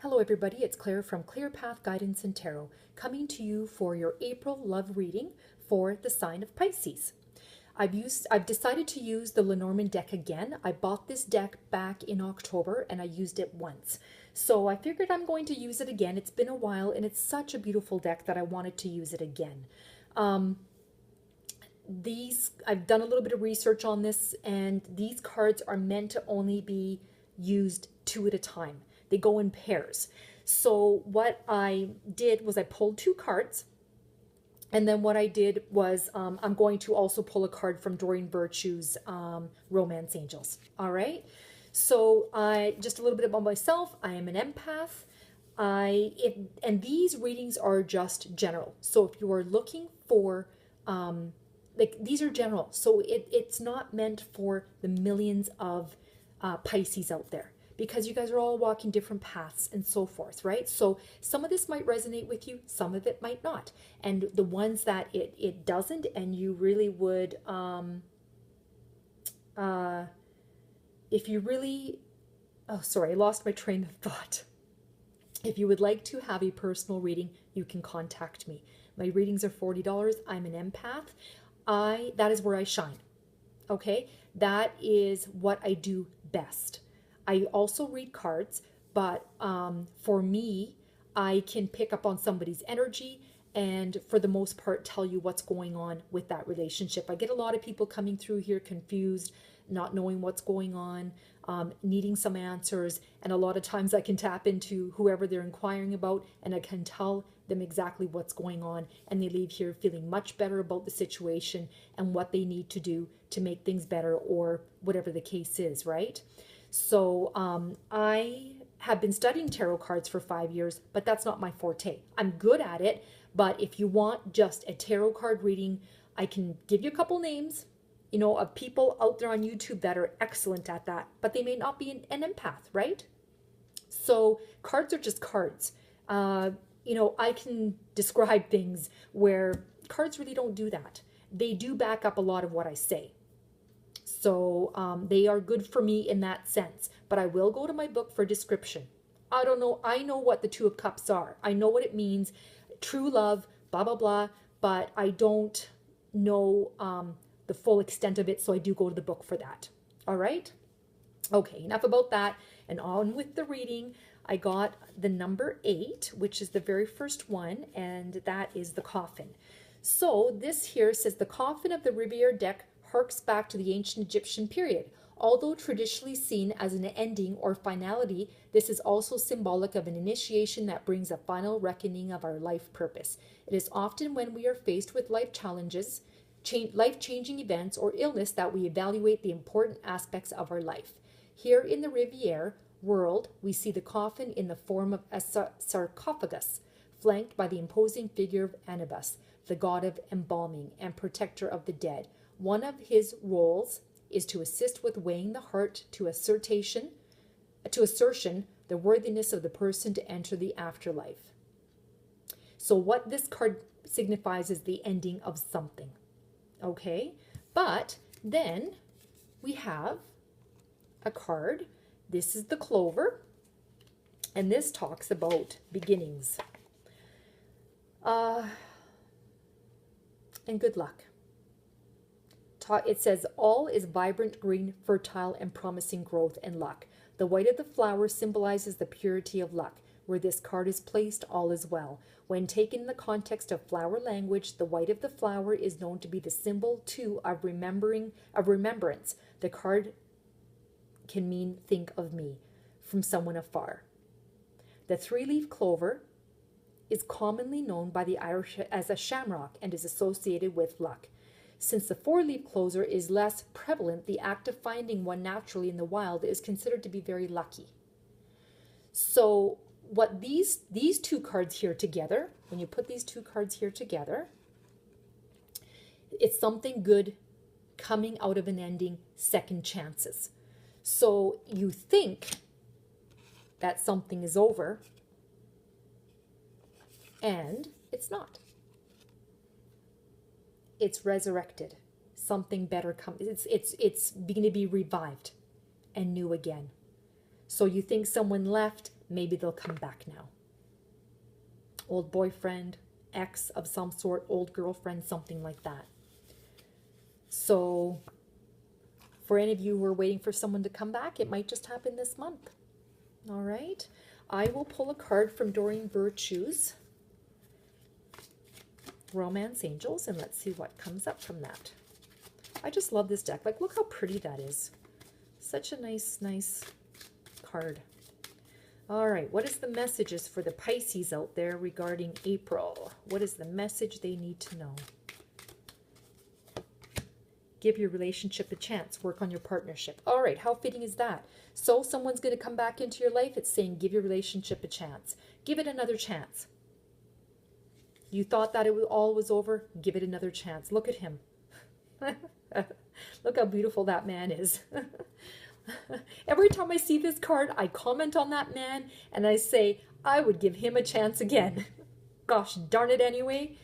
Hello everybody, it's Claire from Clear Path Guidance and Tarot, coming to you for your April love reading for the sign of Pisces. I've decided to use the Lenormand deck again. I bought this deck back in October and I used it once. So I figured I'm going to use it again. It's been a while and it's such a beautiful deck that I wanted to use it again. I've done a little bit of research on this, and these cards are meant to only be used two at a time. They go in pairs. So what I did was I pulled two cards, and then what I did was I'm going to also pull a card from Doreen Virtue's Romance Angels. All right. So just a little bit about myself. I am an empath. And these readings are just general. So if you are looking for these are general, so it's not meant for the millions of Pisces out there, because you guys are all walking different paths and so forth, right? So some of this might resonate with you, some of it might not. And the ones that it doesn't, and you really would, if you really, oh, sorry, I lost my train of thought. If you would like to have a personal reading, you can contact me. My readings are $40. I'm an empath. That is where I shine. Okay? That is what I do best. I also read cards, but for me, I can pick up on somebody's energy and for the most part tell you what's going on with that relationship. I get a lot of people coming through here confused, not knowing what's going on, needing some answers, and a lot of times I can tap into whoever they're inquiring about and I can tell them exactly what's going on, and they leave here feeling much better about the situation and what they need to do to make things better, or whatever the case is, right? So I have been studying tarot cards for 5 years, but that's not my forte. I'm good at it, but if you want just a tarot card reading, I can give you a couple names, of people out there on YouTube that are excellent at that, but they may not be an empath, right? So cards are just cards. I can describe things where cards really don't do that. They do back up a lot of what I say. So they are good for me in that sense. But I will go to my book for description. I don't know. I know what the Two of Cups are. I know what it means. True love, blah, blah, blah. But I don't know the full extent of it. So I do go to the book for that. All right? Okay, enough about that. And on with the reading. I got the number 8, which is the very first one, and that is the coffin. So this here says the coffin of the Riviere deck harks back to the ancient Egyptian period. Although traditionally seen as an ending or finality, this is also symbolic of an initiation that brings a final reckoning of our life purpose. It is often when we are faced with life challenges, life-changing events, or illness that we evaluate the important aspects of our life. Here in the Riviere world, we see the coffin in the form of a sarcophagus, flanked by the imposing figure of Anubis, the god of embalming and protector of the dead. One of his roles is to assist with weighing the heart to assertion the worthiness of the person to enter the afterlife. So what this card signifies is the ending of something. Okay? But then we have a card. This is the Clover, and this talks about beginnings. And good luck. It says, all is vibrant green, fertile, and promising growth and luck. The white of the flower symbolizes the purity of luck. Where this card is placed, all is well. When taken in the context of flower language, the white of the flower is known to be the symbol, too, of remembrance. The card can mean think of me from someone afar. The three-leaf clover is commonly known by the Irish as a shamrock and is associated with luck. Since the four-leaf clover is less prevalent, the act of finding one naturally in the wild is considered to be very lucky. So what these two cards here together, when you put these two cards here together, it's something good coming out of an ending, second chances. So you think that something is over, and it's not. It's resurrected. Something better comes. It's beginning to be revived and new again. So you think someone left, maybe they'll come back now. Old boyfriend, ex of some sort, old girlfriend, something like that. So for any of you who are waiting for someone to come back, it might just happen this month. All right. I will pull a card from Doreen Virtue's Romance Angels, and let's see what comes up from that. I just love this deck. Like, look how pretty that is. Such a nice card. All right, what is the messages for the Pisces out there regarding April? What is the message they need to know? Give your relationship a chance. Work on your partnership. All right, how fitting is that? So someone's going to come back into your life. It's saying give your relationship a chance. Give it another chance. You thought that all was over? Give it another chance. Look at him. Look how beautiful that man is. Every time I see this card, I comment on that man and I say, I would give him a chance again. Gosh darn it anyway.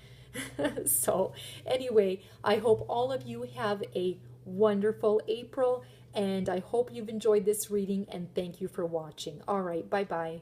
So anyway, I hope all of you have a wonderful April, and I hope you've enjoyed this reading, and thank you for watching. All right, bye-bye.